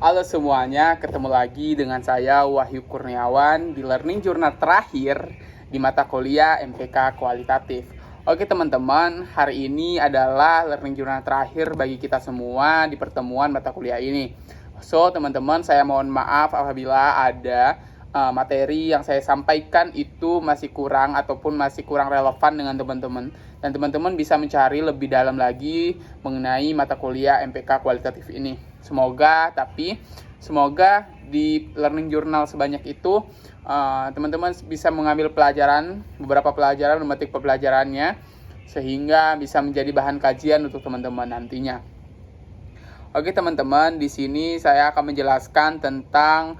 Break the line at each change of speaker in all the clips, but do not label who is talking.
Halo semuanya, ketemu lagi dengan saya Wahyu Kurniawan di Learning Journal terakhir di mata kuliah MPK Kualitatif. Oke teman-teman, hari ini adalah Learning Journal terakhir bagi kita semua di pertemuan mata kuliah ini. So teman-teman, saya mohon maaf apabila ada materi yang saya sampaikan itu masih kurang ataupun masih kurang relevan dengan teman-teman. Dan teman-teman bisa mencari lebih dalam lagi mengenai mata kuliah MPK Kualitatif ini. Semoga di learning journal sebanyak itu teman-teman bisa mengambil beberapa pelajaran, memetik pelajarannya sehingga bisa menjadi bahan kajian untuk teman-teman nantinya. Oke teman-teman, di sini saya akan menjelaskan tentang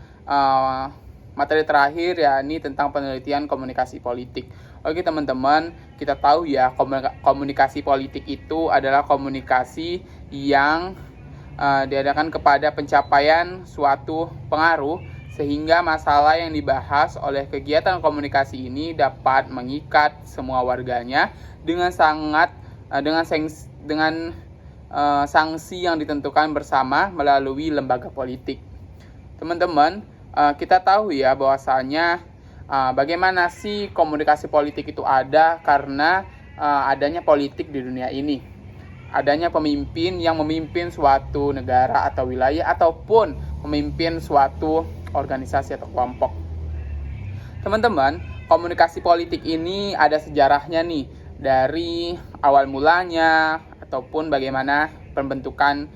materi terakhir, yakni tentang penelitian komunikasi politik. Oke teman-teman, kita tahu ya komunikasi politik itu adalah komunikasi yang diadakan kepada pencapaian suatu pengaruh sehingga masalah yang dibahas oleh kegiatan komunikasi ini dapat mengikat semua warganya dengan sanksi yang ditentukan bersama melalui lembaga politik. Teman-teman, kita tahu ya bahwasanya bagaimana sih komunikasi politik itu ada karena adanya politik di dunia ini. Adanya pemimpin yang memimpin suatu negara atau wilayah ataupun memimpin suatu organisasi atau kelompok. Teman-teman, komunikasi politik ini ada sejarahnya nih dari awal mulanya ataupun bagaimana pembentukan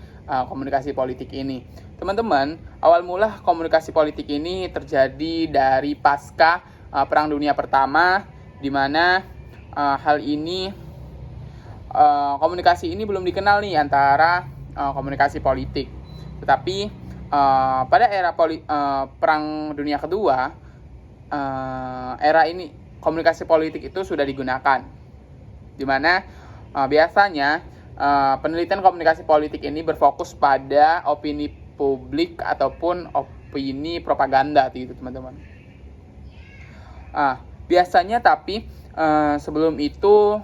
komunikasi politik ini. Teman-teman, awal mula komunikasi politik ini terjadi dari pasca Perang Dunia Pertama, di mana komunikasi ini belum dikenal nih antara komunikasi politik. Tetapi pada era Perang Dunia Kedua, era ini komunikasi politik itu sudah digunakan, di mana biasanya penelitian komunikasi politik ini berfokus pada opini publik ataupun opini propaganda gitu teman-teman. Biasanya tapi sebelum itu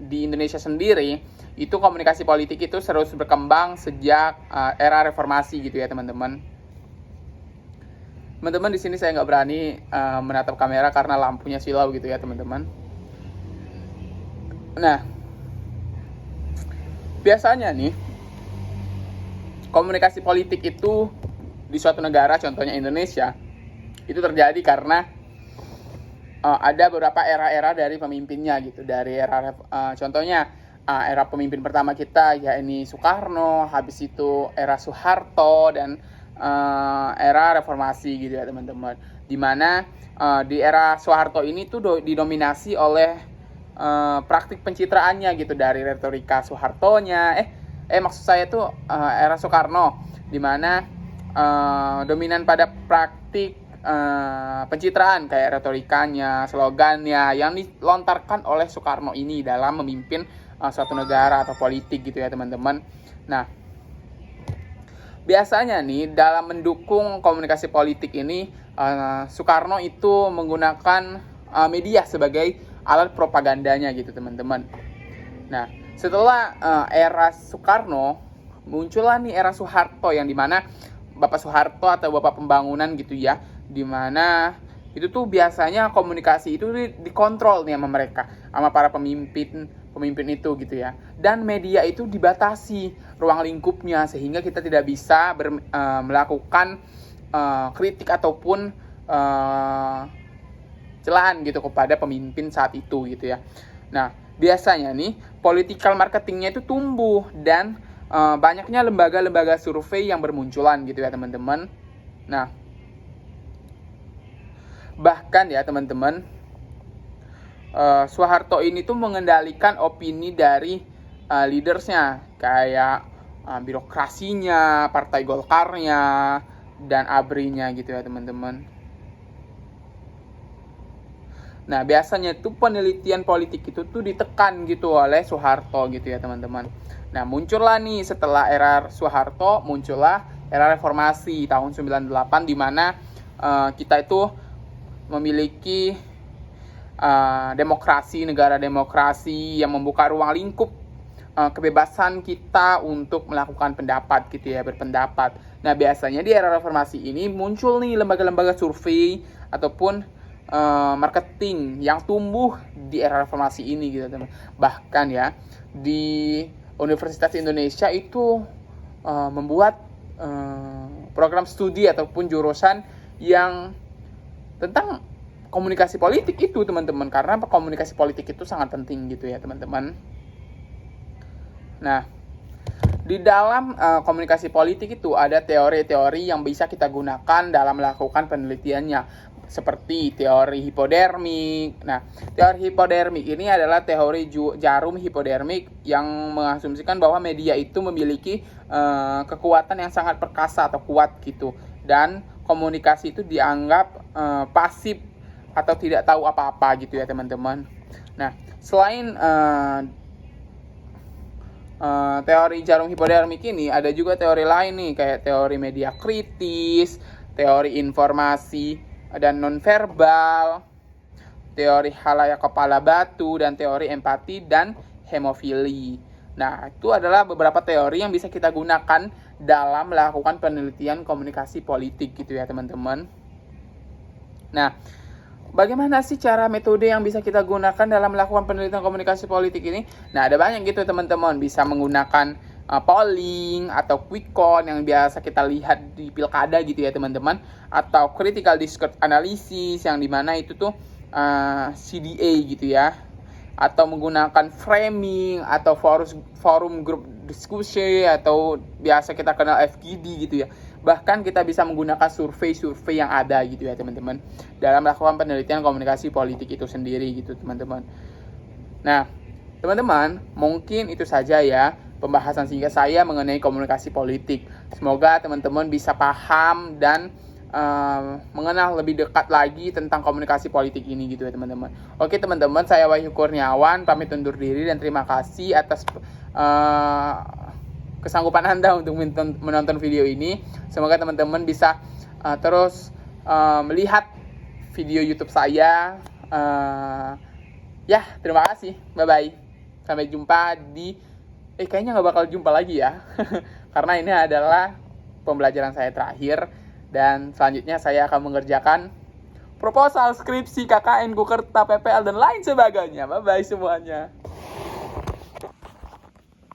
di Indonesia sendiri itu komunikasi politik itu terus berkembang sejak era reformasi gitu ya teman-teman. Teman-teman, di sini saya nggak berani menatap kamera karena lampunya silau gitu ya teman-teman. Nah, biasanya nih komunikasi politik itu di suatu negara, contohnya Indonesia, itu terjadi karena ada beberapa era-era dari pemimpinnya gitu. Dari contohnya era pemimpin pertama kita yakni Soekarno, habis itu era Soeharto dan era reformasi gitu ya teman-teman. Di mana di era Soeharto ini tuh didominasi oleh praktik pencitraannya gitu, dari retorika Soehartonya. Maksud saya tuh era Soekarno, di mana dominan pada praktik pencitraan kayak retorikanya, slogannya yang dilontarkan oleh Soekarno ini dalam memimpin suatu negara atau politik gitu ya teman-teman. Nah, biasanya nih dalam mendukung komunikasi politik ini Soekarno itu menggunakan media sebagai alat propagandanya gitu teman-teman. Nah, setelah era Soekarno, muncullah nih era Soeharto, yang dimana Bapak Soeharto atau Bapak Pembangunan gitu ya, dimana itu tuh biasanya komunikasi itu dikontrol nih sama mereka, sama para pemimpin itu gitu ya. Dan media itu dibatasi ruang lingkupnya sehingga kita tidak bisa melakukan kritik ataupun celaan gitu kepada pemimpin saat itu gitu ya. Nah, biasanya nih political marketingnya itu tumbuh dan banyaknya lembaga-lembaga survei yang bermunculan gitu ya teman-teman. Nah, bahkan ya teman-teman, Soeharto ini tuh mengendalikan opini dari leadersnya, kayak birokrasinya, partai Golkarnya, dan ABRI-nya gitu ya teman-teman. Nah, biasanya tuh penelitian politik itu tuh ditekan gitu oleh Soeharto gitu ya teman-teman. Nah, muncullah nih setelah era Soeharto, muncullah era reformasi tahun 98, di mana kita itu memiliki negara demokrasi yang membuka ruang lingkup kebebasan kita untuk melakukan pendapat gitu ya, berpendapat. Nah, biasanya di era reformasi ini muncul nih lembaga-lembaga survei ataupun marketing yang tumbuh di era reformasi ini gitu teman. Bahkan ya di Universitas Indonesia itu membuat program studi ataupun jurusan yang tentang komunikasi politik itu teman-teman, karena komunikasi politik itu sangat penting gitu ya teman-teman. Nah, di dalam komunikasi politik itu ada teori-teori yang bisa kita gunakan dalam melakukan penelitiannya, seperti teori hipodermik. Nah, teori hipodermik ini adalah teori jarum hipodermik yang mengasumsikan bahwa media itu memiliki kekuatan yang sangat perkasa atau kuat gitu, dan komunikasi itu dianggap pasif atau tidak tahu apa-apa gitu ya teman-teman. Nah, selain teori jarum hipodermik ini, ada juga teori lain nih, kayak teori media kritis, teori informasi dan nonverbal, teori halayak kepala batu, dan teori empati dan hemofili. Nah, itu adalah beberapa teori yang bisa kita gunakan dalam melakukan penelitian komunikasi politik gitu ya teman-teman. Nah, bagaimana sih cara metode yang bisa kita gunakan dalam melakukan penelitian komunikasi politik ini? Nah, ada banyak gitu teman-teman. Bisa menggunakan polling atau quick count yang biasa kita lihat di pilkada gitu ya teman-teman, atau critical discourse analysis yang dimana itu tuh CDA gitu ya, atau menggunakan framing atau forum group diskusi atau biasa kita kenal FGD gitu ya. Bahkan kita bisa menggunakan survei-survei yang ada gitu ya teman-teman dalam melakukan penelitian komunikasi politik itu sendiri gitu teman-teman. Nah teman-teman, mungkin itu saja ya pembahasan singkat saya mengenai komunikasi politik. Semoga teman-teman bisa paham dan mengenal lebih dekat lagi tentang komunikasi politik ini gitu ya teman-teman. Oke teman-teman, saya Wahyu Kurniawan pamit undur diri dan terima kasih atas kesanggupan Anda untuk menonton video ini. Semoga teman-teman bisa terus melihat video YouTube saya. Ya, terima kasih. Bye-bye. Sampai jumpa di kayaknya nggak bakal jumpa lagi ya. Karena ini adalah pembelajaran saya terakhir. Dan selanjutnya saya akan mengerjakan proposal, skripsi, KKN, Kukerta, PPL, dan lain sebagainya. Bye-bye semuanya.